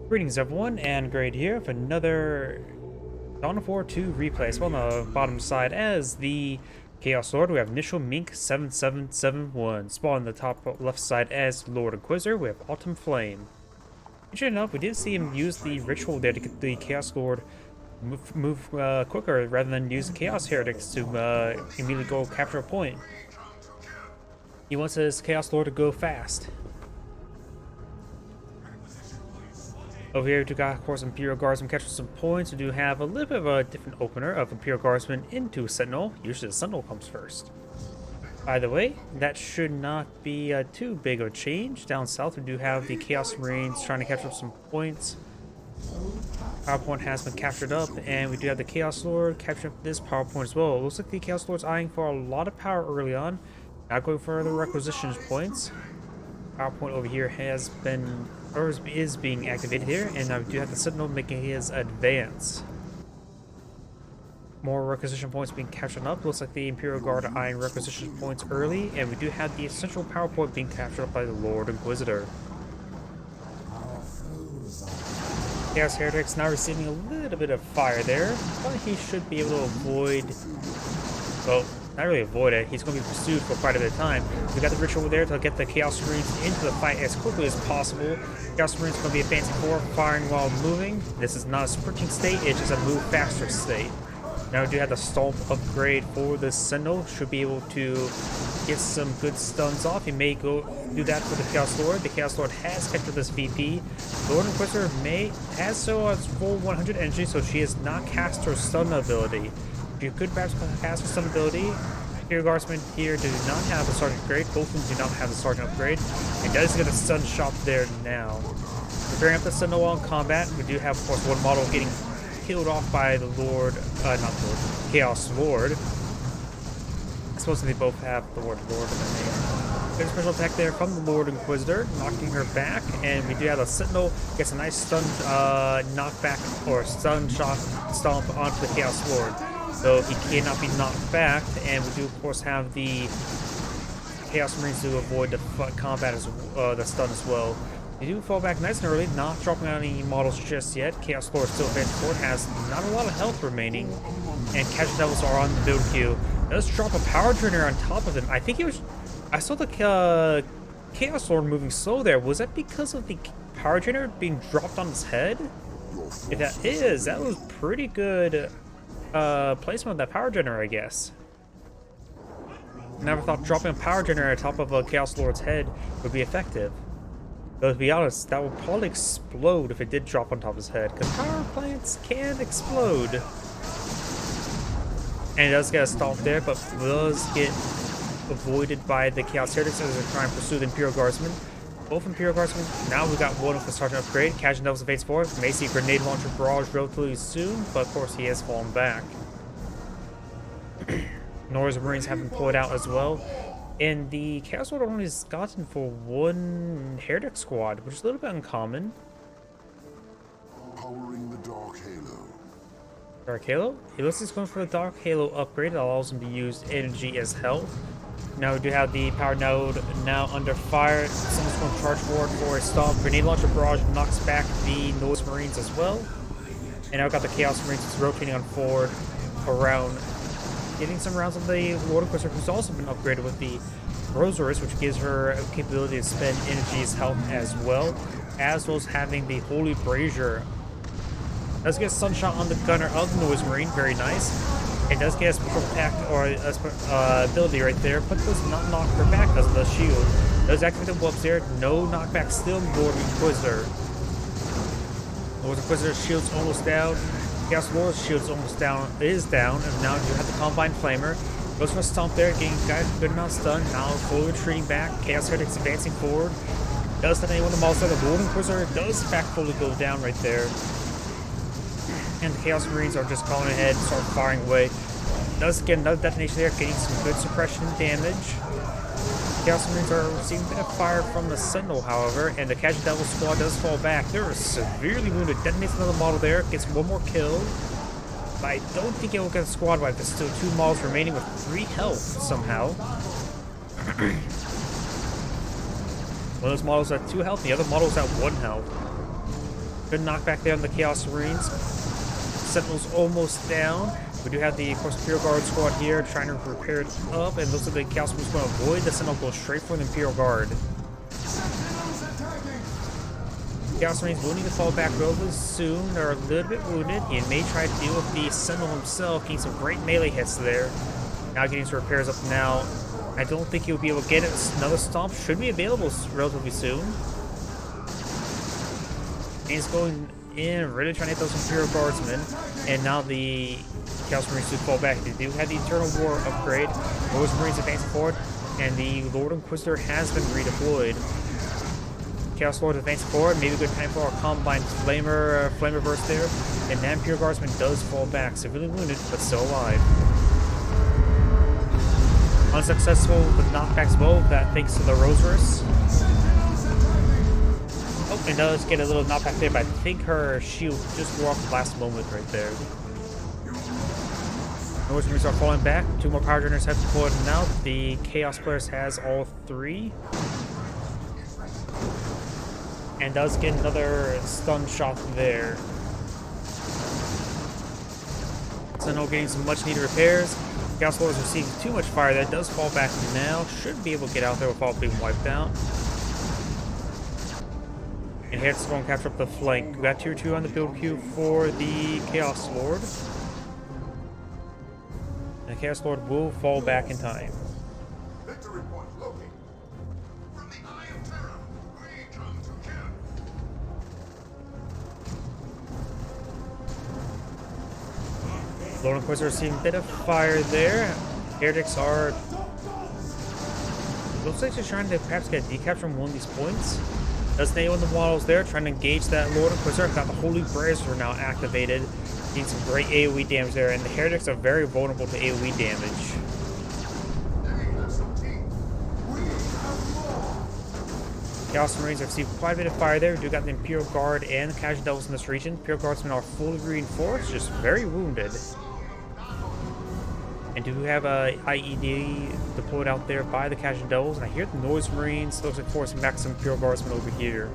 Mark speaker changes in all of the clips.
Speaker 1: Greetings everyone, and Grade here with another Dawn of War 2 replay. So on the bottom side as the Chaos Lord, we have Initialmink7771. Spawn on the top left side as Lord Inquisitor, we have Autumnflame. Interesting enough, we did see him use the ritual there to get the Chaos Lord move quicker rather than use Chaos Heretics to immediately go capture a point. He wants his Chaos Lord to go fast. Over here, we got, of course, Imperial Guardsmen capture some points. We do have a little bit of a different opener of Imperial Guardsmen into Sentinel. Usually the Sentinel comes first. By the way, that should not be too big of a change. Down south, we do have the Chaos Marines trying to capture up some points. Power point has been captured up, and we do have the Chaos Lord capturing up this power point as well. It looks like the Chaos Lord's eyeing for a lot of power early on. Not going for the requisition points. Power point over here has been, or is being activated here, and now we do have the Sentinel making his advance. More requisition points being captured up. Looks like the Imperial Guard are eyeing requisition points early, and we do have the central power point being captured up by the Lord Inquisitor. Chaos Heretics now receiving a little bit of fire there, but he should be able to avoid, well, not really avoid it. He's going to be pursued for quite a bit of time. We got the ritual there to get the Chaos Marines into the fight as quickly as possible. Chaos Marines going to be advancing forward, firing while moving. This is not a sprinting state, it's just a move faster state. Now we do have the Stomp upgrade for the Sentinel. Should be able to get some good stuns off. He may go do that for the Chaos Lord. The Chaos Lord has captured this VP. Lord Inquisitor has so as full 100 energy, so she has not cast her stun ability. You could perhaps cast her stun ability. Imperial Guardsmen here do not have the Sergeant upgrade. Both of them do not have the Sergeant upgrade. It does get a stun shot there now. Preparing up the Sentinel while in combat. We do have, of course, one model getting killed off by the Lord, not Lord, Chaos Lord. I suppose they both have the word Lord in their name. Good special attack there from the Lord Inquisitor, knocking her back, and we do have the Sentinel gets a nice stun knockback or stun shot stomp onto the Chaos Lord. So he cannot be knocked back, and we do of course have the Chaos Marines to avoid the combat as the stun as well. They do fall back nice and early, not dropping out any models just yet. Chaos Lord still advanced forward, has not a lot of health remaining, and Casual Devils are on the build queue. Does drop a power generator on top of him. I think it was. I saw the Chaos Lord moving slow there. Was that because of the power generator being dropped on his head? If that is, that was pretty good placement of that power generator, I guess. Never thought dropping a power generator on top of a Chaos Lord's head would be effective. Though to be honest, that would probably explode if it did drop on top of his head, because power plants can explode. And it does get a stomp there, but does get avoided by the Chaos Heretics as they're trying to pursue the Imperial Guardsmen. Both Imperial Guardsmen, now we got one with the Sergeant upgrade. Casual Devils evades forward. May see grenade launcher barrage relatively soon, but of course he has fallen back. Nor's Marines have been pulled out as well. And the Chaos Lord only has gotten for one Heretic squad, which is a little bit uncommon.
Speaker 2: Powering the Dark Halo.
Speaker 1: Dark Halo? He looks like he's going for the Dark Halo upgrade that allows him to use energy as health. Now we do have the power node now under fire. Someone's going to charge forward for a stomp. Grenade launcher barrage knocks back the Norse Marines as well. And now we've got the Chaos Marines just rotating on forward around, getting some rounds of the Lord Inquisitor, who's also been upgraded with the Rosaris, which gives her a capability to spend energy as health as well as having the Holy Brazier. Does get a sunshot on the gunner of the Noise Marine, very nice. It does get a special attack or ability right there, but does not knock her back because of the shield. Does activate the whoops there, no knockback still, Lord Inquisitor. Lord Inquisitor's shield's almost down. Chaos Lord's shield's almost down, is down, and now you have the Combine Flamer. Goes for a stomp there, getting a good amount of stun, now fully retreating back. Chaos Heretics advancing forward. Does have anyone to model there. The Lord Inquisitor does in fact fully go down right there. And the Chaos Marines are just calling ahead, start firing away. Does get another detonation there, getting some good suppression damage. Chaos Marines are receiving a bit of fire from the Sentinel, however, and the Casual Devil squad does fall back. They're severely wounded. Detonates another model there, gets one more kill. But I don't think it will get a squad wipe. There's still 2 models remaining with 3 health somehow. One of those models at 2 health, the other model is at 1 health. Good knockback there on the Chaos Marines. Sentinel's almost down. We do have the, of course, Imperial Guard squad here trying to repair it up, and looks like the Chaos Marines going to avoid the Sentinel, go straight for the Imperial Guard. Chaos Marines will need to fall back relatively soon. They're a little bit wounded. He may try to deal with the Sentinel himself, getting some great melee hits there. Now getting some repairs up now. I don't think he'll be able to get it. Another Stomp should be available relatively soon. And he's going in, really trying to hit those Imperial Guardsmen. And now the Chaos Marines do fall back. They do have the Eternal War upgrade. Those Marines advancing forward. And the Lord Inquisitor has been redeployed. Chaos Lord advancing forward. Maybe a good time for a combined flamer burst there. And that Imperial Guardsman does fall back. Severely wounded, but still alive. Unsuccessful with knockbacks both, that thanks to the Roserus. Oh, and does get a little knockback there, but I think her shield just wore off the last moment right there. Norse Marines are falling back. 2 more power generators have deployed now. The Chaos Players has all 3. And does get another stun shot there. Sentinel getting some much needed repairs. Chaos Lord is receiving too much fire. That does fall back now. Should be able to get out there without being wiped out. And here it's going to capture up the flank. We got tier 2 on the build queue for the Chaos Lord. And the Chaos Lord will fall back in time.
Speaker 2: Victory point located. From the Eye of Terror, we come to kill.
Speaker 1: Lord Inquisitor receiving a bit of fire there. Heretics are... Looks like they're trying to perhaps get a decap from one of these points. Does nail in the models there, trying to engage that Lord Inquisitor. Got the Holy Brazier now activated. Getting some great AoE damage there, and the Heretics are very vulnerable to AoE damage. Chaos Marines have received quite a bit of fire there. We do got the Imperial Guard and the Casual Devils in this region. Imperial Guardsmen are fully reinforced, just very wounded. And do have a IED deployed out there by the Casual Devils. And I hear the Noise Marines. Looks like forcing back some Imperial Guardsmen over here.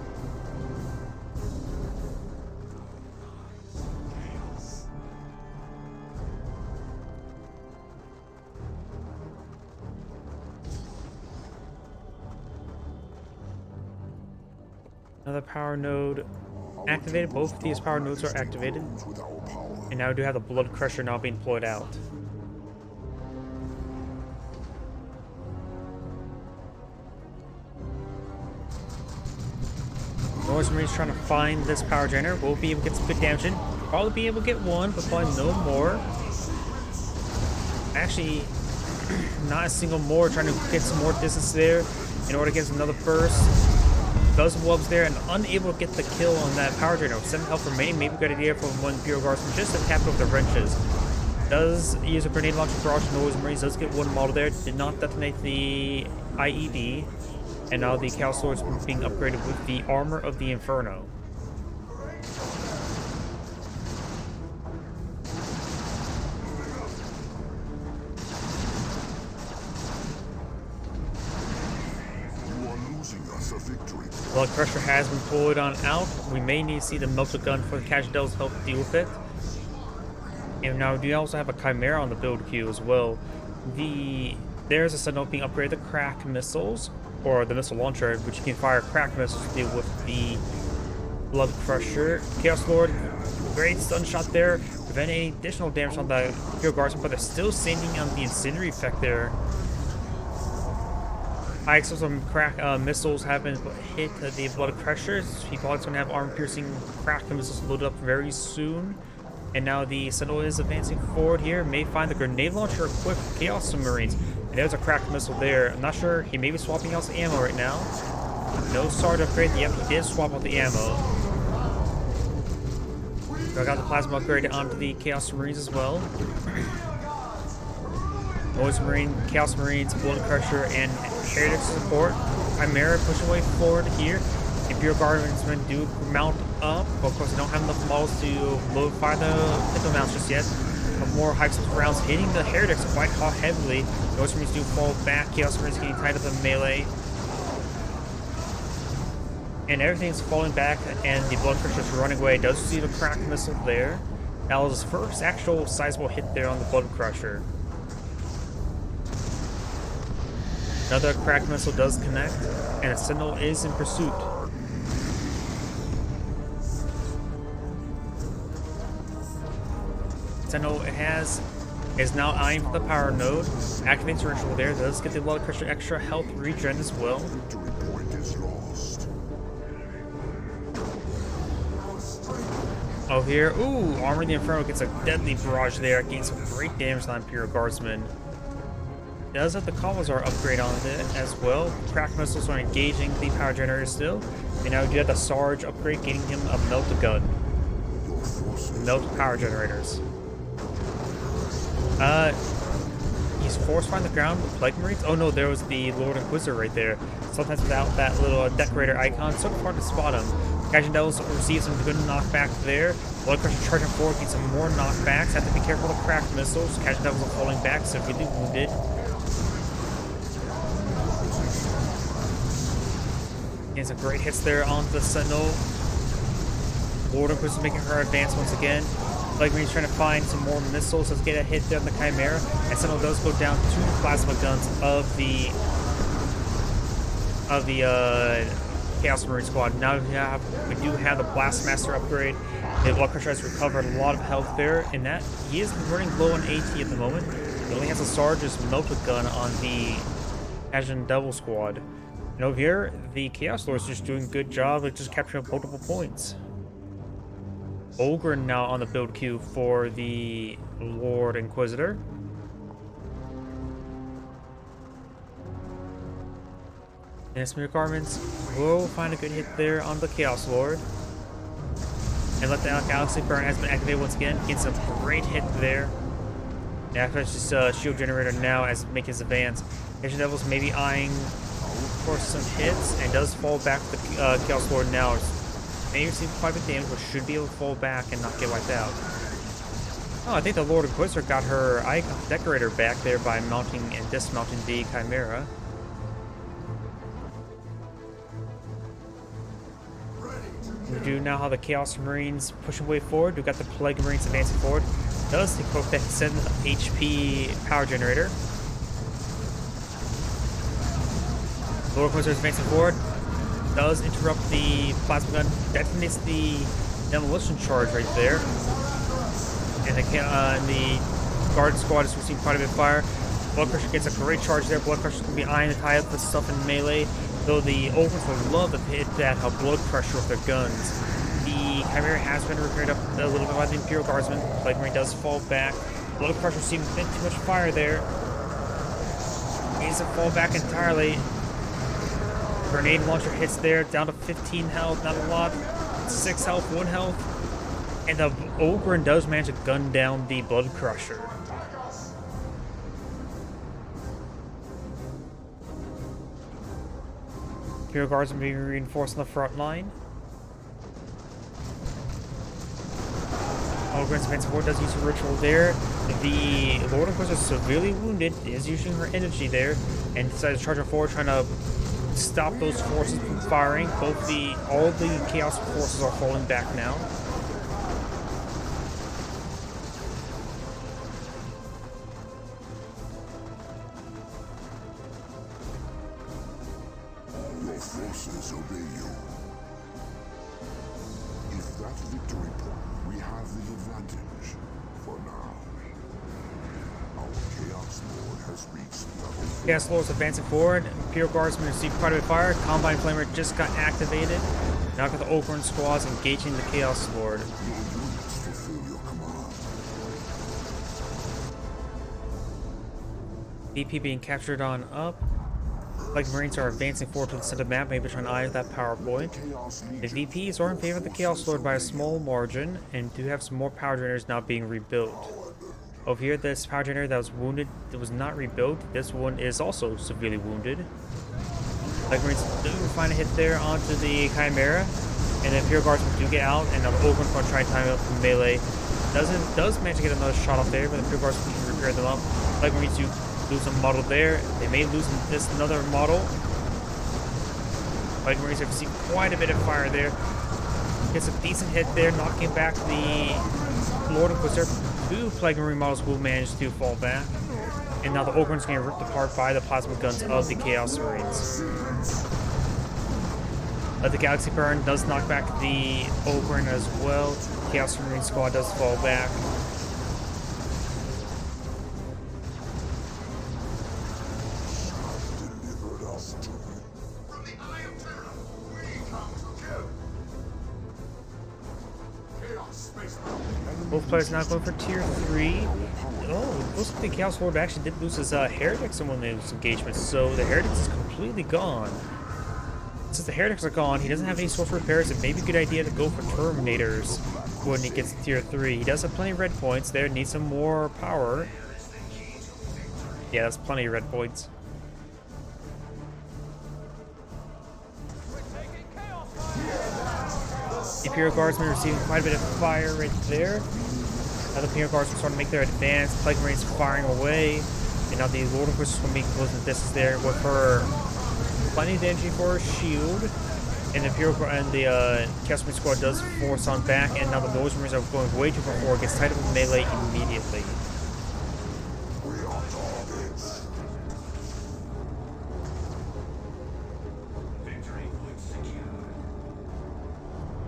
Speaker 1: Another power node activated. Both of these power nodes are activated. And now we do have the Blood Crusher now being deployed out. Norse Marines trying to find this power generator. We'll be able to get some good damage in. Probably be able to get one, but probably no more. Actually, not a single more. Trying to get some more distance there in order to get another burst. Does wubs there and unable to get the kill on that power generator. 7 health remaining. Maybe a good idea from one Imperial Guardsman just to tap it with the wrenches. Does use a grenade launcher barrage. Noise Marines does get one model there. Did not detonate the IED. And now the Chaos Lord is being upgraded with the Armor of the Inferno. Blood Crusher has been pulled on out. We may need to see the Melter Gun for the Casual Devils to help deal with it. And now we do also have a Chimera on the build queue as well. There's a Sentinel being upgraded to Crack Missiles, or the Missile Launcher, which can fire Crack Missiles to deal with the Blood Crusher. Chaos Lord, great stun shot there. Prevent any additional damage on the Imperial Guardsman, but they're still standing on the Incendiary effect there. High explosive crack missiles have been hit the Blood Crusher. He's probably going to have armor-piercing crack missiles loaded up very soon. And now the Sentinel is advancing forward here. May find the grenade launcher equipped with Chaos Marines. And there's a crack missile there. I'm not sure. He may be swapping out the ammo right now. No star to upgrade. Yep, he did swap out the ammo. So I got the plasma upgrade onto the Chaos Marines as well. Noise Marine, Chaos Marines, Blood Crusher, and Heritage support. Chimera pushing way forward here. Imperial Guardsmen do mount up, but of course they don't have enough models to fire the pistol mounts just yet. But more high explosive rounds hitting the Heretics quite heavily. Noise Marines do fall back. Chaos Marines getting tied up in melee. And everything's falling back, and the Blood Crusher's running away. Does receive a cracked missile there. That was his first actual sizable hit there on the Blood Crusher. Another cracked missile does connect, and a Sentinel is in pursuit. Sentinel is now eyeing for the power node. Activates the ritual there. Does get the Blood Crusher extra health regen as well.
Speaker 2: Victory point is lost.
Speaker 1: Oh, here. Ooh, Armor of the Inferno gets a deadly barrage there. Gains some great damage on Imperial Guardsman. Does have the Commissar upgrade on it as well. Cracked missiles are engaging the power generator still. And now we do have the Sarge upgrade, getting him a melt gun. Melt power generators. He's force find the ground with Plague Marines. Oh no, there was the Lord Inquisitor right there. Sometimes without that little decorator icon, it's so hard to spot him. Agion Devils receives some good knockback there. Blood Crusher charging forward, gets some more knockbacks. Have to be careful of cracked missiles. Agion Devils are falling back, severely wounded. Getting some great hits there onto the Sentinel. Lord Inquisitor making her advance once again. Plague Marine's trying to find some more missiles. Let's get a hit there on the Chimera. And Sentinel does go down 2 plasma guns of the Chaos Marine squad. Now we do have the Blastmaster upgrade. The Blood Crusher has recovered a lot of health there, and that he is running low on AT at the moment. He only has a Sarge's melted gun on the Agion Devil squad. And over here, the Chaos Lord is just doing a good job of just capturing multiple points. Ogre now on the build queue for the Lord Inquisitor. And Smear Garments will find a good hit there on the Chaos Lord. And let the Galaxy Burn has been activated once again. Gets a great hit there. And activates his shield generator now as it makes his advance. Agion Devils may be eyeing for some hits and does fall back to the Chaos Lord now. May receive quite a bit of damage, but should be able to fall back and not get wiped out. Oh, I think the Lord Inquisitor got her icon decorator back there by mounting and dismounting the Chimera. We do now have the Chaos Marines pushing way forward. We've got the Plague Marines advancing forward. Does equip that 7 HP power generator. Lord Inquisitor is advancing forward. Does interrupt the plasma gun, detonates the demolition charge right there, and the guard squad is receiving quite a bit of fire. Blood Crusher gets a great charge there. Blood Crusher's gonna be eyeing to tie up the stuff in melee, though the Ogres would love to hit that Blood Crusher with their guns. The Chimera has been repaired up a little bit by the Imperial Guardsman. Plague Marine does fall back. Blood Crusher receiving a bit too much fire there. Needs to fall back entirely. Grenade launcher hits there, down to 15 health, not a lot. 6 health, 1 health. And the Ogre does manage to gun down the Blood Crusher. Imperial Guardsmen being reinforced on the front line. Ogre's advance forward does use a ritual there. The Lord Inquisitor is severely wounded, is using her energy there, and decides to charge her forward, trying to stop those forces from firing. All the Chaos forces are falling back now.
Speaker 2: Your forces obey you. If that victory point, we have the advantage for now. Our Chaos Lord has reached level 4.
Speaker 1: Chaos Lord is advancing forward. Imperial Guardsmen receive quite a bit of fire. Combine Flamer just got activated. Now got the Ogre squads engaging the Chaos Lord.
Speaker 2: Your units fulfill your command.
Speaker 1: VP being captured on up. Like Marines are advancing forward to the center map, maybe trying to eye that power point. The VPs are in favor of the Chaos Lord by a small margin, and do have some more power generators now being rebuilt. Over here, this power generator that was wounded, that was not rebuilt. This one is also severely wounded. Like Marines do find a hit there onto the Chimera, and the Imperial Guardsmen do get out, and the Ogre going to try and time it up from melee. Does manage to get another shot off there, but the Imperial Guardsmen can repair them up. Like Marines do lose a model there. They may lose another model. Plague Marines have received quite a bit of fire there. Gets a decent hit there, knocking back the Lord Inquisitor. 2 Plague Marine models will manage to fall back. And now the Ogryn's getting ripped apart by the plasma guns of the Chaos Marines. The Galaxy Burn does knock back the Ogryn as well. Chaos Marine squad does fall back. Both players now going for tier 3. Oh, looks like the Chaos Lord actually did lose his Heretics in one of those engagements, so the Heretics is completely gone. Since the Heretics are gone, he doesn't have any source repairs. It may be a good idea to go for Terminators when he gets to tier 3. He does have plenty of red points there, needs some more power. Yeah, that's plenty of red points. Imperial Guardsmen receiving quite a bit of fire right there. Now the Imperial Guards are starting to make their advance. Plague Marines firing away. And now the Lord Inquisitor will be closing the distance there with her plenty of damage for her shield. And the Imperial and the Chaos Marine squad does force on back. And now the Noise Marines are going way too far forward. Gets tied up with melee immediately.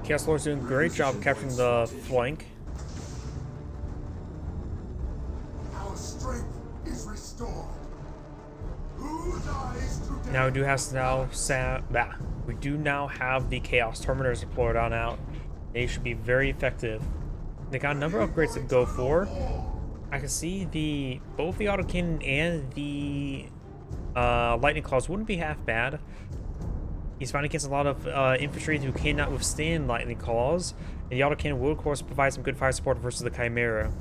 Speaker 1: Chaos Lord's doing a great job capturing the flank.
Speaker 2: Our strength is restored. Who dies today?
Speaker 1: Now we do now have the Chaos Terminators deployed on out. They should be very effective. They got a number of upgrades to go for. I can see both the autocannon and the lightning claws wouldn't be half bad. He's fighting against a lot of infantry who cannot withstand lightning claws, and the autocannon will, of course, provide some good fire support versus the Chimera.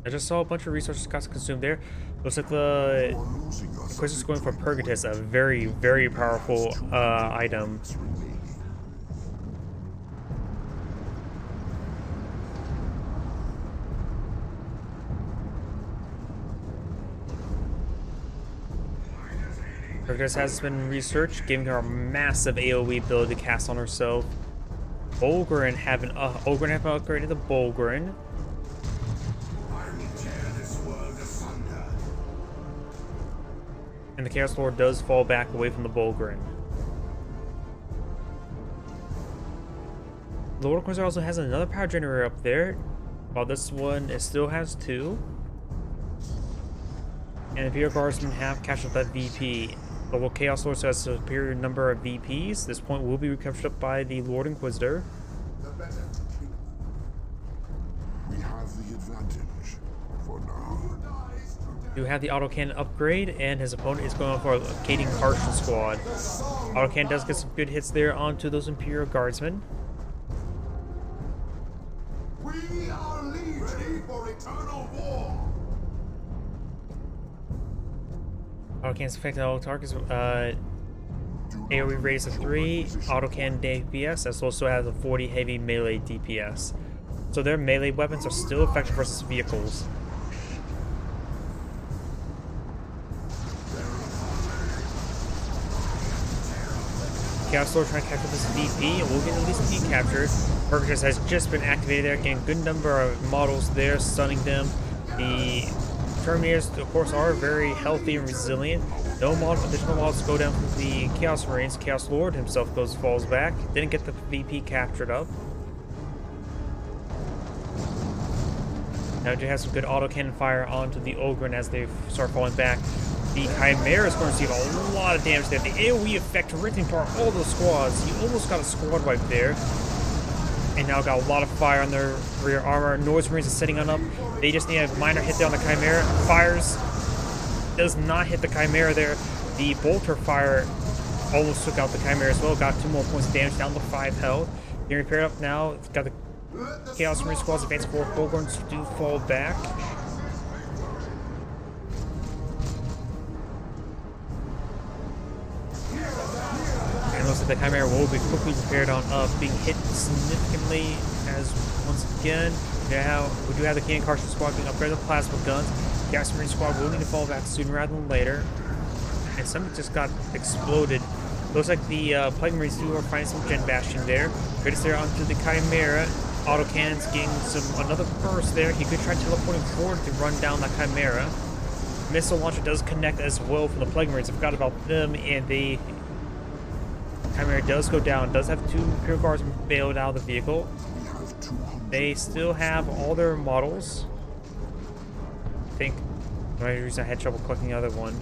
Speaker 1: I just saw a bunch of resources got consumed there. Looks like the Inquisitor's going for Purgatus, a very, very powerful item. Purgatus has been researched, giving her a massive AoE ability to cast on herself. Ogryn have upgraded the Bolgrin. And the Chaos Lord does fall back away from the Bolgrin. The Lord Inquisitor also has another power generator up there, while this one still has 2. And the Imperial Guardsmen have captured that VP. Although Chaos Lord has a superior number of VPs, this point will be recaptured up by the Lord Inquisitor.
Speaker 2: We have the advantage for now.
Speaker 1: You have the autocannon upgrade, and his opponent is going for a Cading Carson squad. Autocannon does get some good hits there onto those Imperial Guardsmen.
Speaker 2: We are ready for eternal war.
Speaker 1: Autocannon's affecting all targets. AoE radius of 3, autocannon DPS, as also has a 40 heavy melee DPS. So their melee weapons are still effective versus vehicles. Chaos Lord trying to capture this VP, and we'll get at least V captured. Purgatus has just been activated there, getting a good number of models there, stunning them. The Terminators, of course, are very healthy and resilient. No additional models go down from the Chaos Marines. Chaos Lord himself falls back. Didn't get the VP captured up. Now we do have some good autocannon fire onto the Ogryn as they start falling back. The Chimera is going to receive a lot of damage there. The AoE effect ripping apart all those squads. He almost got a squad wipe there. And now got a lot of fire on their rear armor. Noise Marines is setting on up. They just need a minor hit there on the Chimera. Fires. Does not hit the Chimera there. The Bolter fire almost took out the Chimera as well. Got 2 more points of damage, down to 5 health. Getting repaired up now. Got the Chaos Marine squads advancing forward. Bolgorns do fall back. And looks like the Chimera will be quickly repaired on up, being hit significantly as once again. We do have the Cannon Carson squad being upgraded with plasma guns. Gas Marine squad will need to fall back sooner rather than later. And something just got exploded Looks like the Plague Marines do are finding some Gen Bastion there. Critics there onto the Chimera. Autocannon's getting another burst there. He could try teleporting forward to run down that Chimera. Missile launcher does connect as well from the Plague Marines. I forgot about them, and the Chimera does go down. Does have 2 Imperial Guards bailed out of the vehicle. They still have all their models. I think for some reason I had trouble clicking the other one.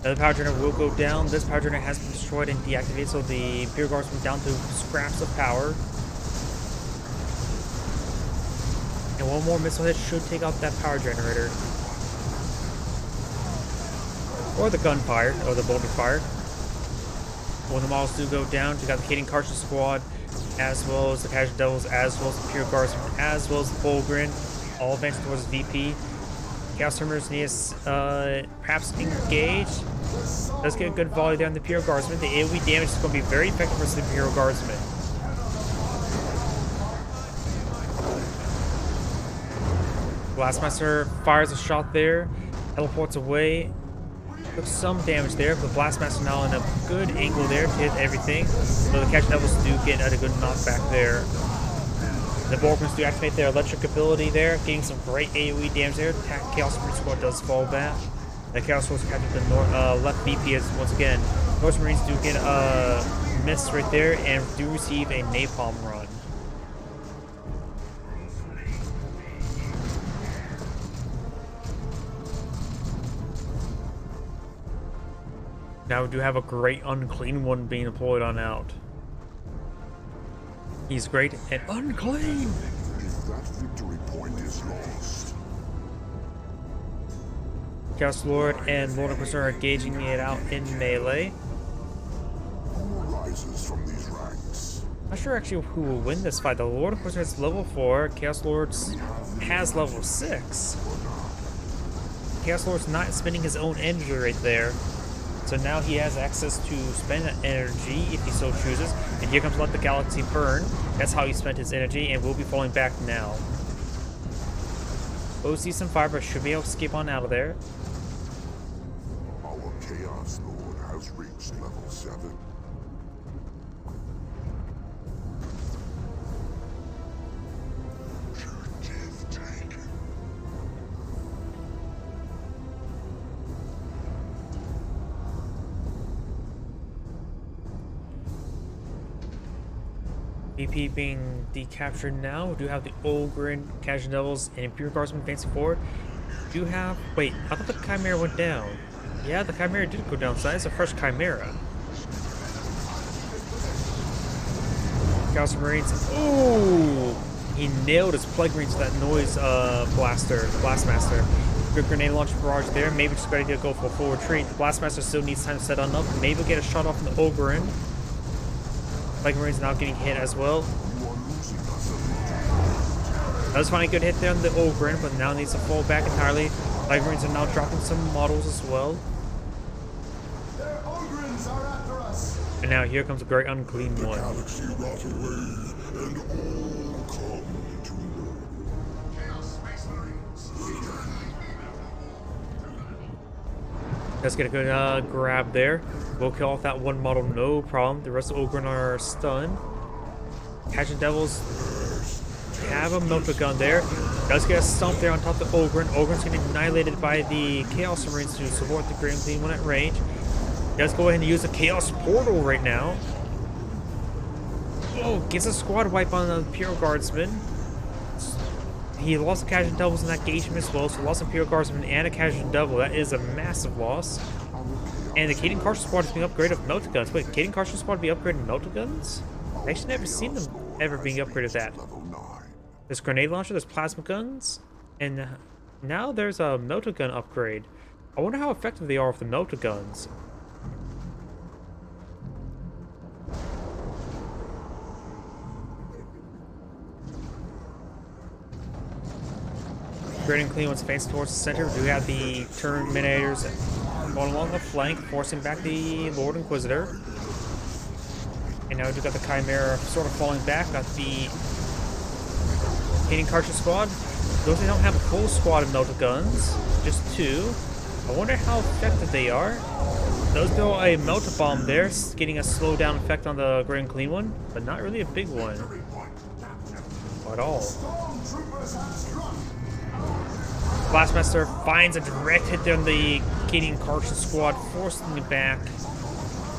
Speaker 1: Another power generator will go down. This power generator has been destroyed and deactivated, so the Imperial Guards went down to scraps of power. And one more missile hit should take out that power generator. Or the gunfire, or the bolter fire. When the models do go down, you got the Kading Cartridge Squad, as well as the Casual Devils, as well as the Imperial Guards, as well as the Fulgrim, all advancing towards VP. Chaos Tremors needs perhaps engage. Let's get a good volley there on the Imperial Guardsmen. The AoE damage is going to be very effective versus the Imperial Guardsmen. Blastmaster fires a shot there, teleports away. Took some damage there, but Blastmaster now in a good angle there to hit everything. So the Catch Devils do get a good knockback there. The Borgmans do activate their electric ability there, getting some great AoE damage there. Chaos Marine Squad does fall back. The Chaos Force captured the left VP as once again. North Marines do get a miss right there and do receive a napalm run. Now we do have a great unclean one being deployed on out. He's great and unclean.
Speaker 2: If that victory point is lost,
Speaker 1: Chaos Lord and Lord Inquisitor are gauging it out in melee.
Speaker 2: who rises from these ranks?
Speaker 1: Not sure actually who will win this fight. The Lord Inquisitor is level 4. Chaos Lord has level 6. Chaos Lord's not spending his own energy right there. So now he has access to spend that energy if he so chooses. And here comes Let the Galaxy Burn. That's how he spent his energy and will be falling back now. We'll see some fire, but should be able to escape on out of there.
Speaker 2: Our Chaos Lord has reached level 7. Objective taken.
Speaker 1: VP being decaptured now. We do have the Ogryn, Casual Devils, and Imperial Guardsmen advancing forward. We do have... Wait, I thought the Chimera went down. Yeah, the Chimera did go down, so that's the first Chimera. Chaos Marines. Ooh! He nailed his Plague Marines with that noise blaster, the Blastmaster. Good grenade launcher barrage there. Maybe just ready to go for a full retreat. The Blastmaster still needs time to set on up. Maybe we'll get a shot off from the Ogryn. Plague Marines now getting hit as well. That was finally a good hit there on the Ogryn, but now needs to fall back entirely. Plague Marines are now dropping some models as well.
Speaker 3: Their Ogrins are after us.
Speaker 1: And now here comes a great unclean one.
Speaker 2: Galaxy rot away, and all come to know. Chaos Space Marines.
Speaker 1: Let's get a good grab there. We'll kill off that one model, no problem. The rest of Ogryn are stunned. Casual Devils have a melter gun there. Does get a stomp there on top of Ogryn. Ogryn's getting annihilated by the Chaos Marines to support the Grand Clean one at range. Does go ahead and use the Chaos Portal right now. Oh, gets a squad wipe on the Imperial Guardsman. He lost the Casual Devils in that engagement as well, so lost Imperial Guardsman and a Casual Devil. That is a massive loss. And the Kading Cartridge Squad is being upgraded with melter guns. Wait, Kading Cartridge Squad be upgraded with melter guns? I actually never seen them ever being upgraded with that. There's grenade launcher, there's plasma guns, and now there's a melter gun upgrade. I wonder how effective they are with the melter guns. Great and clean once advancing towards the center. We do have the Terminators going along the flank, forcing back the Lord Inquisitor. And now we've got the Chimera sort of falling back. Got the Kading Cartridge Squad. Those they don't have a full squad of melter guns, just 2. I wonder how effective they are. Those throw a melter bomb there, getting a slow down effect on the Great and Clean one, but not really a big one at all.
Speaker 3: Stormtroopers have struck.
Speaker 1: Blastmaster finds a direct hit there on the Gideon Carson squad, forcing it back.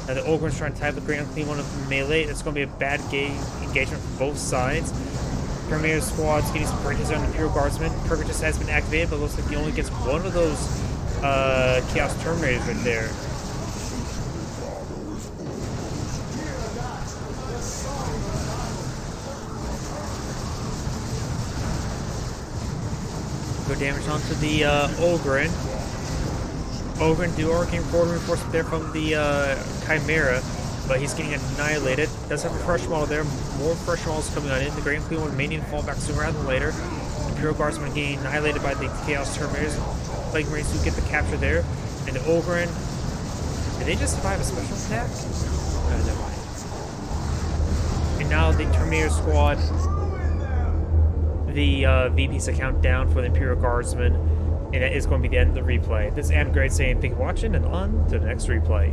Speaker 1: Now the Ogryn's trying to type the Great and Clean one of melee. It's going to be a bad engagement from both sides. Premier squad's getting some breakers on the Imperial Guardsman. Perfect just has been activated, but looks like he only gets one of those Chaos Terminators right there. Go damage onto the Ogryn. Ogryn do arcane forward reinforcement there from the Chimera, but he's getting annihilated. Does have a fresh model there. More fresh models coming on in. The Great and Clean one may need to fall back sooner rather than later. Imperial Guardsmen getting annihilated by the Chaos Terminators. Plague Marines who get the capture there. And the Ogryn, did they just survive a special attack? Never mind. And now the Terminator squad, the VP's account down for the Imperial Guardsmen, and that is going to be the end of the replay. This is Adam Great saying thank you for watching, and on to the next replay.